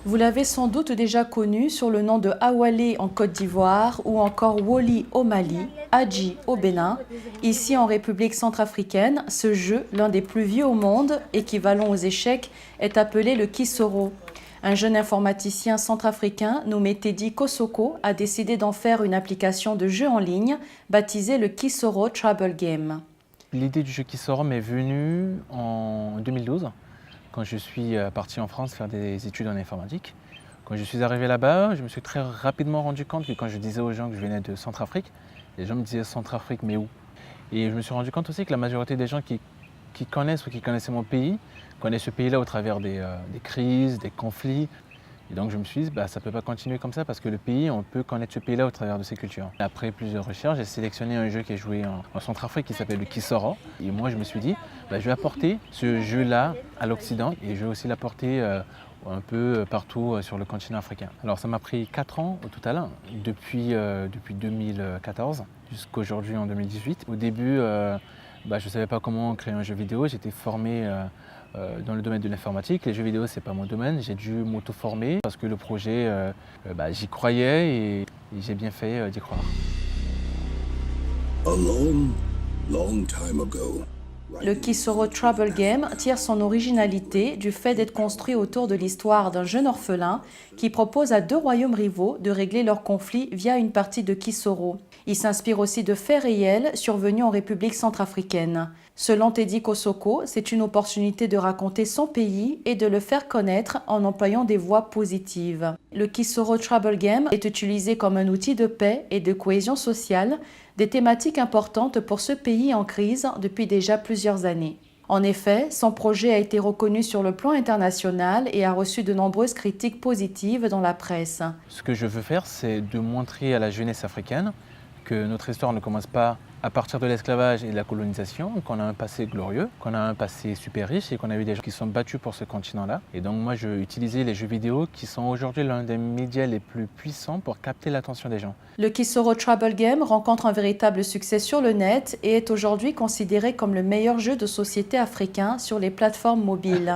Vous l'avez sans doute déjà connu sur le nom de Awalé en Côte d'Ivoire ou encore Woli au Mali, Adji au Bénin. Ici en République centrafricaine, ce jeu, l'un des plus vieux au monde, équivalent aux échecs, est appelé le Kisoro. Un jeune informaticien centrafricain nommé Teddy Kosoko a décidé d'en faire une application de jeu en ligne baptisée le Kisoro Trouble Game. L'idée du jeu Kisoro m'est venue en 2012, quand je suis parti en France faire des études en informatique. Quand je suis arrivé là-bas, je me suis très rapidement rendu compte que quand je disais aux gens que je venais de Centrafrique, les gens me disaient Centrafrique, mais où? Et je me suis rendu compte aussi que la majorité des gens qui connaissent ou qui connaissaient mon pays connaissent ce pays-là au travers des crises, des conflits. Et donc je me suis dit, ça ne peut pas continuer comme ça parce que le pays, on peut connaître ce pays-là au travers de ses cultures. Après plusieurs recherches, j'ai sélectionné un jeu qui est joué en Centrafrique qui s'appelle le Kisoro. Et moi je me suis dit, je vais apporter ce jeu-là à l'Occident et je vais aussi l'apporter un peu partout sur le continent africain. Alors ça m'a pris 4 ans au total, depuis 2014 jusqu'aujourd'hui en 2018. Au début, je ne savais pas comment créer un jeu vidéo, j'étais formé dans le domaine de l'informatique. Les jeux vidéo, c'est pas mon domaine. J'ai dû m'auto-former parce que le projet, j'y croyais et j'ai bien fait d'y croire. A long, long time ago. Le Kisoro Trouble Game tire son originalité du fait d'être construit autour de l'histoire d'un jeune orphelin qui propose à 2 royaumes rivaux de régler leur conflit via une partie de Kisoro. Il s'inspire aussi de faits réels survenus en République centrafricaine. Selon Teddy Kosoko, c'est une opportunité de raconter son pays et de le faire connaître en employant des voix positives. Le Kisoro Trouble Game est utilisé comme un outil de paix et de cohésion sociale, des thématiques importantes pour ce pays en crise depuis déjà plusieurs années. En effet, son projet a été reconnu sur le plan international et a reçu de nombreuses critiques positives dans la presse. Ce que je veux faire, c'est de montrer à la jeunesse africaine que notre histoire ne commence pas à partir de l'esclavage et de la colonisation, qu'on a un passé glorieux, qu'on a un passé super riche et qu'on a eu des gens qui sont battus pour ce continent-là. Et donc moi, je vais utiliser les jeux vidéo qui sont aujourd'hui l'un des médias les plus puissants pour capter l'attention des gens. Le Kisoro Trouble Game rencontre un véritable succès sur le net et est aujourd'hui considéré comme le meilleur jeu de société africain sur les plateformes mobiles.